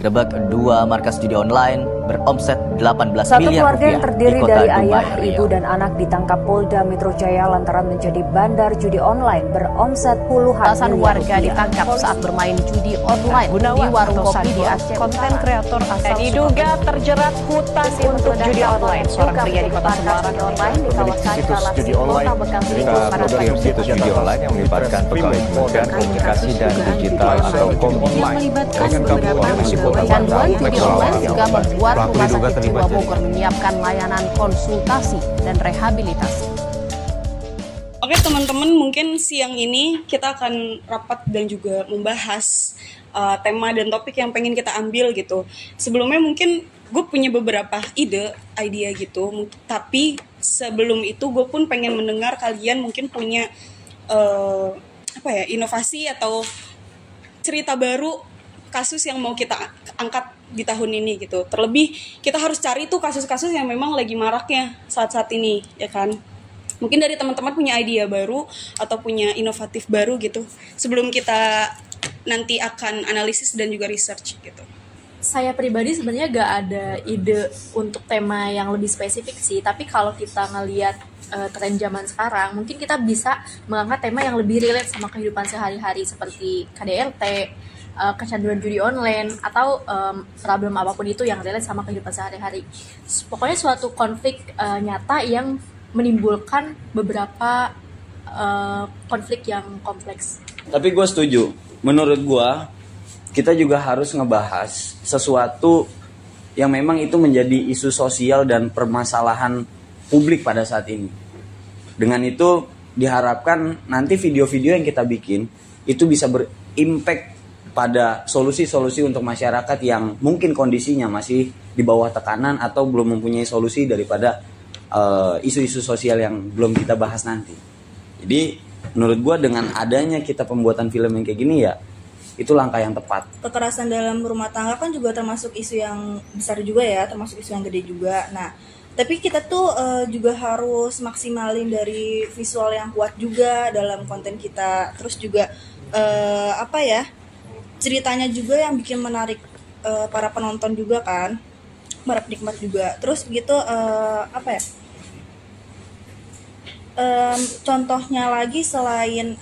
menggerebek dua markas judi online beromset 18 Satu miliar keluarga yang rupiah terdiri di kota dari Dumai, ayah, Riau. ibu, dan anak ditangkap Polda Metro Jaya lantaran menjadi bandar judi online beromset puluhan Belasan miliar warga rupiah. ditangkap saat bermain judi online di warung kopi di Aceh. Konten kreator asal diduga terjerat hutang untuk judi online. Seorang pria di kota Semarang online di kawasan situs Galaksi judi online. Kota Bekasi Jadi pada produk situs judi online yang melibatkan pegawai Kementerian Komunikasi dan Digital atau yang melibatkan beberapa Polisi Kota pegawai. Canduan Bandung, judi Polres online Riau. juga membuat Pelaku Rumah diduga Sakit terlibat Jiwa Bogor menyiapkan layanan konsultasi dan rehabilitasi. Oke teman-teman, mungkin siang ini kita akan rapat dan juga membahas tema dan topik yang pengen kita ambil gitu. Sebelumnya mungkin gue punya beberapa idea gitu, tapi sebelum itu gue pun pengen mendengar kalian mungkin punya inovasi atau cerita baru kasus yang mau kita angkat di tahun ini gitu. Terlebih kita harus cari tuh kasus-kasus yang memang lagi maraknya saat-saat ini, ya kan? Mungkin dari teman-teman punya ide baru atau punya inovatif baru gitu. Sebelum kita nanti akan analisis dan juga research gitu. Saya pribadi sebenarnya gak ada ide untuk tema yang lebih spesifik sih. Tapi kalau kita ngelihat tren zaman sekarang, mungkin kita bisa mengangkat tema yang lebih relate sama kehidupan sehari-hari seperti KDRT, kecanduan judi online, atau problem apapun itu yang relate sama kehidupan sehari-hari. Pokoknya suatu konflik nyata yang menimbulkan beberapa konflik yang kompleks. Tapi gue setuju. Menurut gue, kita juga harus ngebahas sesuatu yang memang itu menjadi isu sosial dan permasalahan publik pada saat ini. Dengan itu diharapkan nanti video-video yang kita bikin itu bisa berimpact pada solusi-solusi untuk masyarakat yang mungkin kondisinya masih di bawah tekanan atau belum mempunyai solusi daripada isu-isu sosial yang belum kita bahas nanti. Jadi menurut gue dengan adanya kita pembuatan film yang kayak gini ya, itu langkah yang tepat. Kekerasan dalam rumah tangga kan juga termasuk isu yang besar juga ya, termasuk isu yang gede juga. Nah, tapi kita tuh juga harus maksimalin dari visual yang kuat juga dalam konten kita. Terus juga ceritanya juga yang bikin menarik para penonton juga kan, para penikmat juga. Terus gitu contohnya lagi selain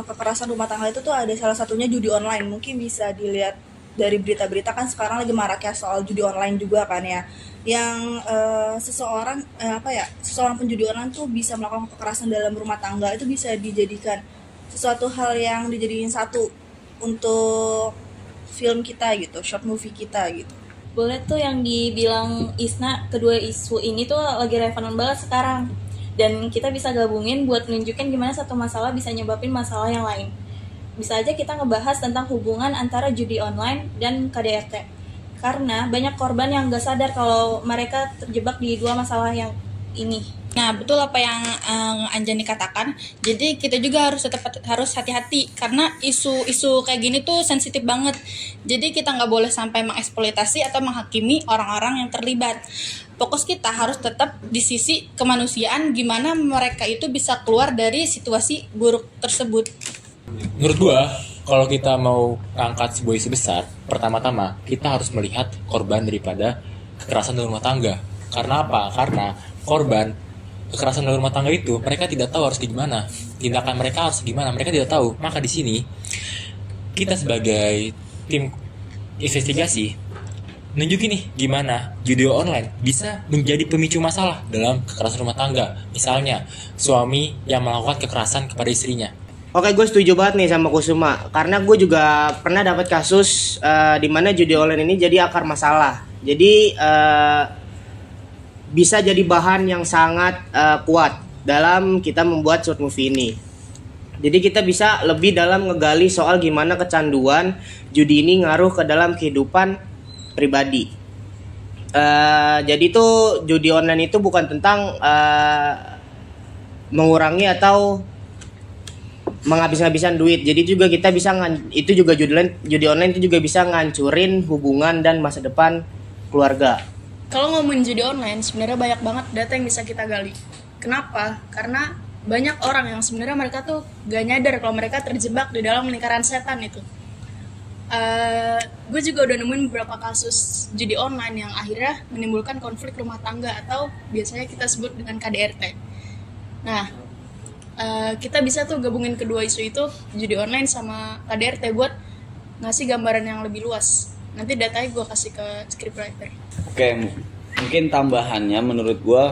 kekerasan rumah tangga itu tuh ada salah satunya judi online. Mungkin bisa dilihat dari berita-berita kan sekarang lagi maraknya soal judi online juga kan ya, yang seseorang penjudi online tuh bisa melakukan kekerasan dalam rumah tangga. Itu bisa dijadikan sesuatu hal yang dijadiin satu untuk film kita gitu, short movie kita gitu. Boleh tuh yang dibilang Isna, kedua isu ini tuh lagi relevan banget sekarang. Dan kita bisa gabungin buat nunjukin gimana satu masalah bisa nyebabin masalah yang lain. Bisa aja kita ngebahas tentang hubungan antara judi online dan KDRT. Karena banyak korban yang gak sadar kalau mereka terjebak di dua masalah yang ini. Nah, betul apa yang Anjani katakan. Jadi kita juga harus hati-hati karena isu-isu kayak gini tuh sensitif banget. Jadi kita nggak boleh sampai mengeksploitasi atau menghakimi orang-orang yang terlibat. Fokus kita harus tetap di sisi kemanusiaan, gimana mereka itu bisa keluar dari situasi buruk tersebut. Menurut gua, kalau kita mau angkat sebuah isu besar, pertama-tama kita harus melihat korban daripada kekerasan dalam rumah tangga. Karena apa? Karena korban kekerasan dalam rumah tangga itu mereka tidak tahu harus gimana, tindakan mereka harus gimana, mereka tidak tahu. Maka di sini kita sebagai tim investigasi nunjukin nih gimana judi online bisa menjadi pemicu masalah dalam kekerasan rumah tangga. Misalnya suami yang melakukan kekerasan kepada istrinya. Oke, gue setuju banget nih sama Kusuma, karena gue juga pernah dapat kasus di mana judi online ini jadi akar masalah. Jadi bisa jadi bahan yang sangat kuat dalam kita membuat short movie ini. Jadi kita bisa lebih dalam ngegali soal gimana kecanduan judi ini ngaruh ke dalam kehidupan pribadi. Jadi tuh judi online itu bukan tentang mengurangi atau menghabis-habisan duit. Jadi juga kita bisa judi online itu juga bisa ngancurin hubungan dan masa depan keluarga. Kalau ngomongin judi online, sebenarnya banyak banget data yang bisa kita gali. Kenapa? Karena banyak orang yang sebenarnya mereka tuh gak nyadar kalau mereka terjebak di dalam lingkaran setan itu. Gue juga udah nemuin beberapa kasus judi online yang akhirnya menimbulkan konflik rumah tangga atau biasanya kita sebut dengan KDRT. Nah, kita bisa tuh gabungin kedua isu itu, judi online sama KDRT, buat ngasih gambaran yang lebih luas. Nanti datanya gue kasih ke scriptwriter. Oke, mungkin tambahannya menurut gue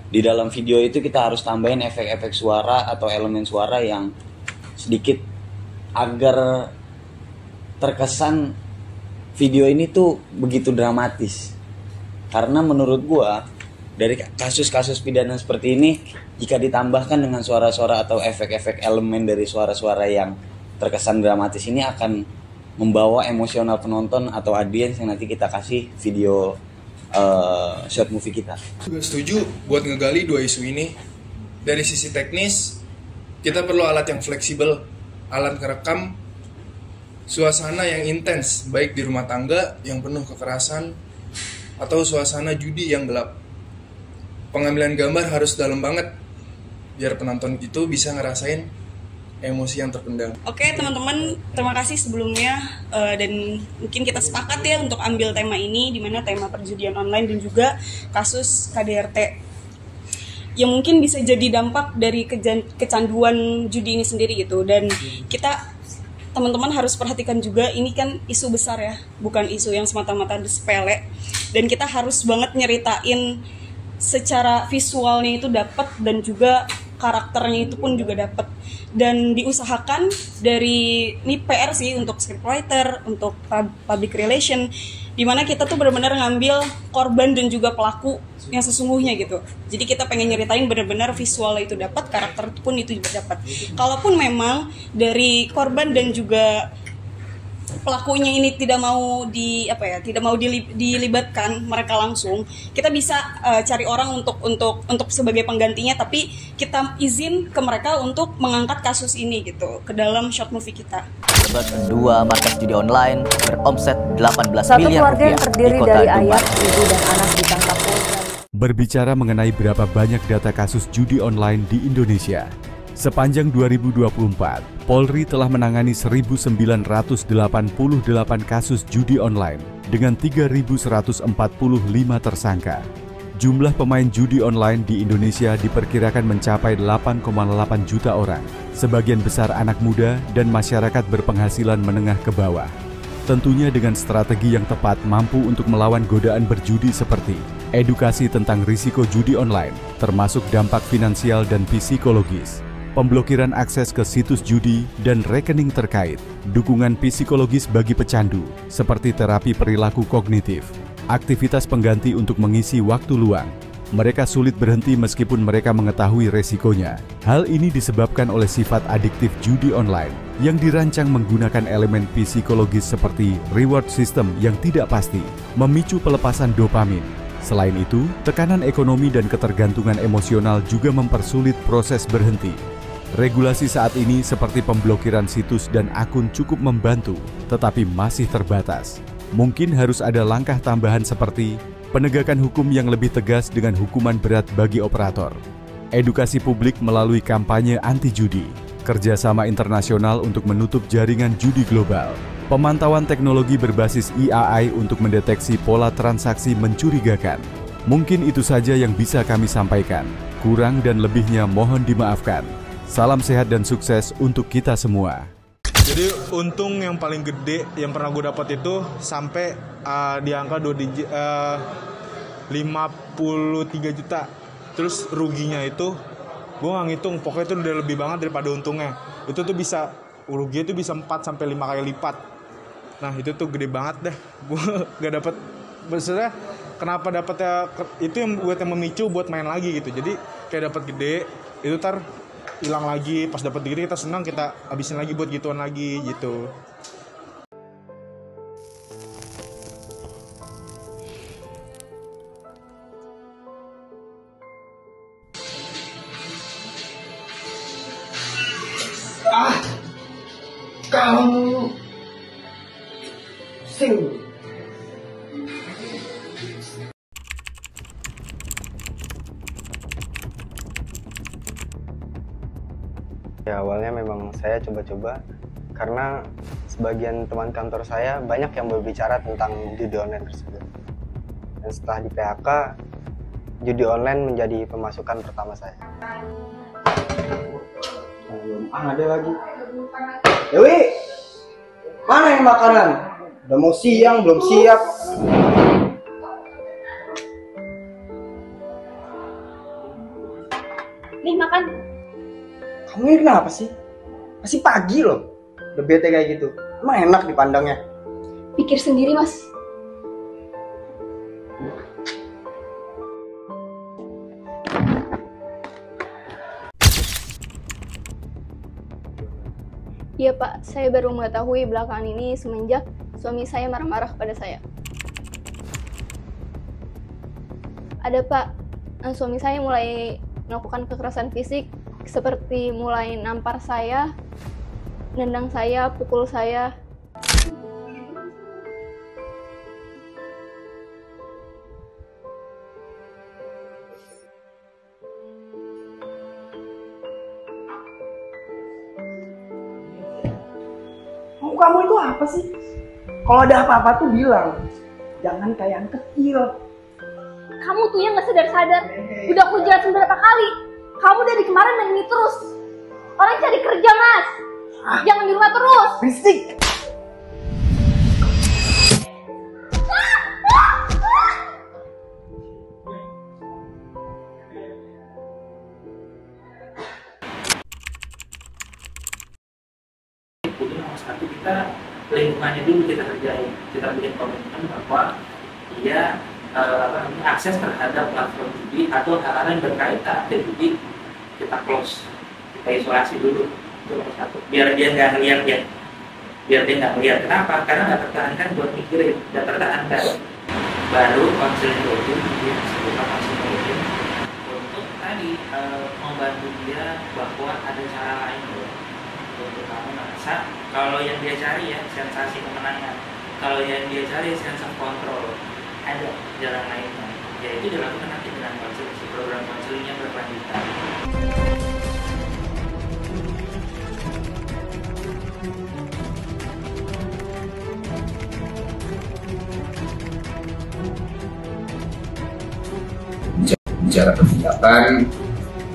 di dalam video itu kita harus tambahin efek-efek suara atau elemen suara yang sedikit agar terkesan video ini tuh begitu dramatis. Karena menurut gua dari kasus-kasus pidana seperti ini, jika ditambahkan dengan suara-suara atau efek-efek elemen dari suara-suara yang terkesan dramatis ini akan membawa emosional penonton atau audiens yang nanti kita kasih video short movie kita. Juga setuju buat ngegali dua isu ini. Dari sisi teknis, kita perlu alat yang fleksibel, alat ngerekam suasana yang intens, baik di rumah tangga yang penuh kekerasan atau suasana judi yang gelap. Pengambilan gambar harus dalam banget biar penonton itu bisa ngerasain emosi yang terpendam. Oke teman-teman, terima kasih sebelumnya dan mungkin kita sepakat ya untuk ambil tema ini, di mana tema perjudian online dan juga kasus KDRT yang mungkin bisa jadi dampak dari kecanduan judi ini sendiri gitu. Dan kita teman-teman harus perhatikan juga, ini kan isu besar ya, bukan isu yang semata-mata sepele, dan kita harus banget nyeritain secara visualnya itu dapat dan juga karakternya itu pun juga dapat. Dan diusahakan dari, ini PR sih untuk scriptwriter, untuk public relation, dimana kita tuh benar-benar ngambil korban dan juga pelaku yang sesungguhnya gitu. Jadi kita pengen nyeritain benar-benar visualnya itu dapat, karakter pun itu juga dapat. Kalaupun memang dari korban dan juga pelakunya ini tidak mau dilibatkan mereka langsung, kita bisa cari orang untuk sebagai penggantinya, tapi kita izin ke mereka untuk mengangkat kasus ini gitu ke dalam short movie kita. Dua markas judi online beromset 18 Satu miliar keluarga yang rupiah terdiri di kota dari Dumai. ayah, ibu, dan anak ditangkap Polda. Berbicara mengenai berapa banyak data kasus judi online di Indonesia, sepanjang 2024, Polri telah menangani 1.988 kasus judi online dengan 3.145 tersangka. Jumlah pemain judi online di Indonesia diperkirakan mencapai 8,8 juta orang, sebagian besar anak muda dan masyarakat berpenghasilan menengah ke bawah. Tentunya dengan strategi yang tepat mampu untuk melawan godaan berjudi seperti edukasi tentang risiko judi online, termasuk dampak finansial dan psikologis, pemblokiran akses ke situs judi dan rekening terkait, dukungan psikologis bagi pecandu, seperti terapi perilaku kognitif, aktivitas pengganti untuk mengisi waktu luang. Mereka sulit berhenti meskipun mereka mengetahui resikonya. Hal ini disebabkan oleh sifat adiktif judi online yang dirancang menggunakan elemen psikologis seperti reward system yang tidak pasti, memicu pelepasan dopamin. Selain itu, tekanan ekonomi dan ketergantungan emosional juga mempersulit proses berhenti. Regulasi saat ini seperti pemblokiran situs dan akun cukup membantu, tetapi masih terbatas. Mungkin harus ada langkah tambahan seperti penegakan hukum yang lebih tegas dengan hukuman berat bagi operator, edukasi publik melalui kampanye anti-judi, kerjasama internasional untuk menutup jaringan judi global, pemantauan teknologi berbasis AI untuk mendeteksi pola transaksi mencurigakan. Mungkin itu saja yang bisa kami sampaikan. Kurang dan lebihnya mohon dimaafkan. Salam sehat dan sukses untuk kita semua. Jadi untung yang paling gede yang pernah gue dapat itu sampai di angka 53 juta. Terus ruginya itu gue nggak ngitung, pokoknya itu udah lebih banget daripada untungnya. Itu tuh bisa, ruginya itu bisa 4-5 kali lipat. Nah itu tuh gede banget dah. Gue gak dapet, maksudnya kenapa dapetnya itu yang buat yang memicu buat main lagi gitu. Jadi kayak dapat gede itu hilang lagi, pas dapat gede kita senang, kita habisin lagi buat gituan lagi gitu. Kamu sing ya, awalnya memang saya coba-coba karena sebagian teman kantor saya banyak yang berbicara tentang judi online tersebut. Dan setelah di PHK, judi online menjadi pemasukan pertama saya. Belum ada lagi. Dewi, mana yang makanan? Udah mau siang, belum siap. Nih makan. Kamu ini kenapa sih? Masih pagi loh. Udah bete kayak gitu. Emang enak dipandangnya? Pikir sendiri, Mas. Iya Pak, saya baru mengetahui belakangan ini semenjak suami saya marah-marah kepada saya. Ada Pak, suami saya mulai melakukan kekerasan fisik seperti mulai nampar saya, nendang saya, pukul saya. Kamu itu apa sih? Kalau ada apa-apa tuh bilang. Jangan kayak anak kecil. Kamu tuh yang gak sadar-sadar. Udah aku jelasin berapa kali. Kamu dari kemarin main ini terus. Orang cari kerja, Mas. Jangan di rumah terus. Berisik. Satu, kita lingkungannya dulu kita kerjain, kita bikin komitmen bahwa dia akses terhadap platform judi atau hal-hal yang berkaitan dengan judi kita close, kita isolasi dulu, itu nomor satu. Biar dia nggak ngeliat ya, biar dia nggak ngeliat. Kenapa? Karena nggak tertahankan buat mikirin, nggak tertahankan. Baru konseling rutin, dia sebutkan konseling rutin untuk tadi membantu dia bahwa ada cara lain loh. Untuk kamu merasa kalau yang dia cari ya sensasi kemenangan, kalau yang dia cari sense of control, ada jalan lainnya, yaitu dilakukan nanti dengan konseling, program konselingnya berkelanjutan. Bicara kebijakan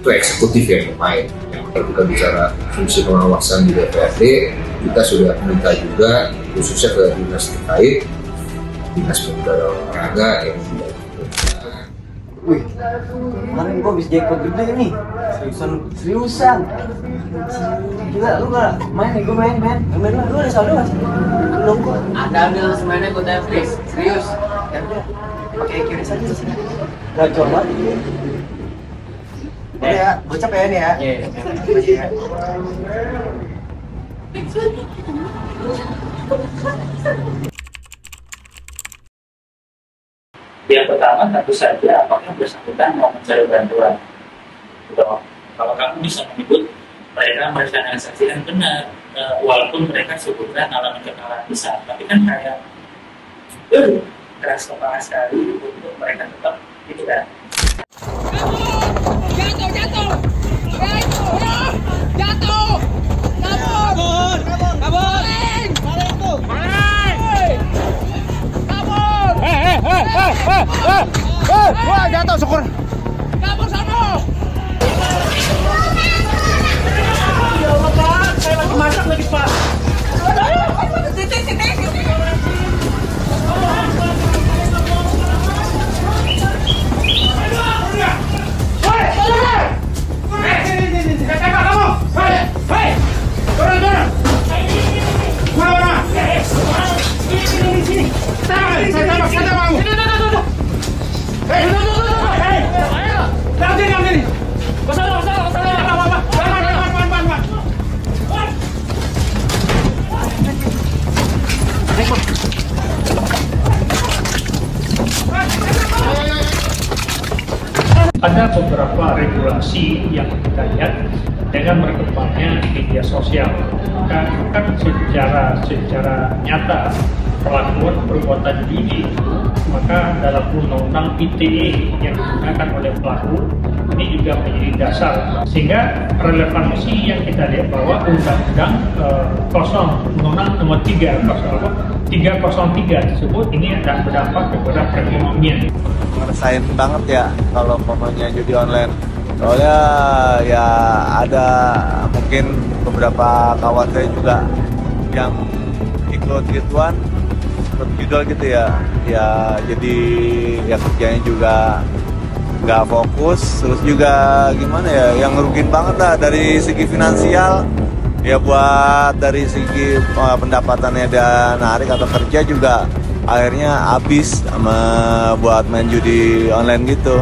itu eksekutif yang main. Kalau kita bicara fungsi pengawasan di DPRD, kita sudah minta juga khususnya ke dinas terkait, dinas pemuda dan olahraga yang tidak. Wih, kemarin gua habis jackpot gede nih. Seriusan. Gila, lu gak main nih? Gua main. Lu ada saldo gak sih? Belum gua. Ada ambil semuanya gua tanya free. Serius. Ya udah, pakai QRIS aja sih. Gacor banget. Udah ya, gocap ya ini ya. Iya. Yang pertama tentu saja apakah bersangkutan mau mencari bantuan. Kalau kamu bisa menyebut mereka merealisasikan benar, walaupun mereka sebutkan alami kekalahan besar, tapi kan kayak keras kepala sekali untuk mereka tetap gitu kan. Jatuh. Kabur. Balik tuh. Kabur. Wah, jatuh syukur. Kabur sana. Ya Allah, Pak. Saya lagi masak lagi, Pak. Hey! Ada beberapa regulasi yang kita lihat dengan berkembangnya media sosial. Kan secara nyata pelakuan perbuatan judi itu, maka dalam undang-undang ITE yang digunakan oleh pelaku ini juga menjadi dasar, sehingga relevansi yang kita lihat bahwa undang-undang undang-undang nomor 303 tersebut ini ada berdampak kepada perekonomian. Ngerasain banget ya kalau umpamanya judi online. Soalnya ya ada mungkin beberapa kawan saya juga yang ikut gituan, ikut judul gitu ya. Ya jadi ya kerjanya juga nggak fokus, terus juga gimana ya, yang ngerugiin banget lah dari segi finansial. Ya buat dari segi pendapatannya dan narik atau kerja juga akhirnya habis sama buat main judi online gitu.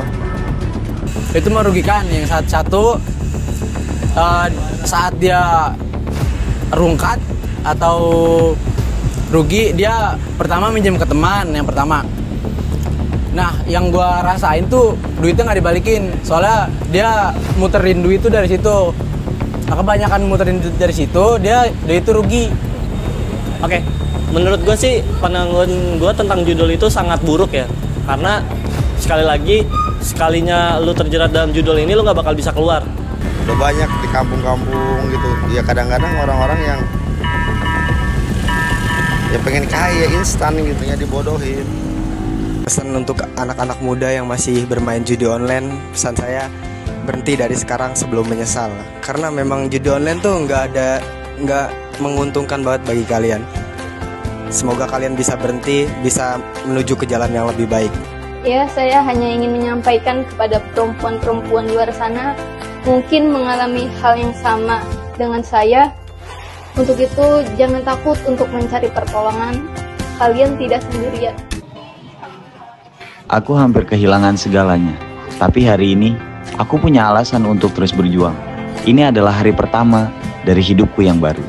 Itu merugikan. Yang satu saat dia rungkat atau rugi, dia pertama minjem ke teman yang pertama. Nah yang gua rasain tuh duitnya nggak dibalikin, soalnya dia muterin duit itu dari situ. Nah kebanyakan muterin dari situ, dia itu rugi. Oke, menurut gue sih pandangan gue tentang judul itu sangat buruk ya. Karena sekali lagi, sekalinya lu terjerat dalam judul ini lu nggak bakal bisa keluar. Udah banyak di kampung-kampung gitu. Ya kadang-kadang orang-orang yang pengen kaya instan gitu ya, dibodohin. Pesan untuk anak-anak muda yang masih bermain judi online, pesan saya berhenti dari sekarang sebelum menyesal. Karena memang judi online tuh nggak menguntungkan banget bagi kalian. Semoga kalian bisa berhenti, bisa menuju ke jalan yang lebih baik. Ya, saya hanya ingin menyampaikan kepada perempuan-perempuan luar sana mungkin mengalami hal yang sama dengan saya. Untuk itu, jangan takut untuk mencari pertolongan. Kalian tidak sendirian. Aku hampir kehilangan segalanya, tapi hari ini aku punya alasan untuk terus berjuang. Ini adalah hari pertama dari hidupku yang baru.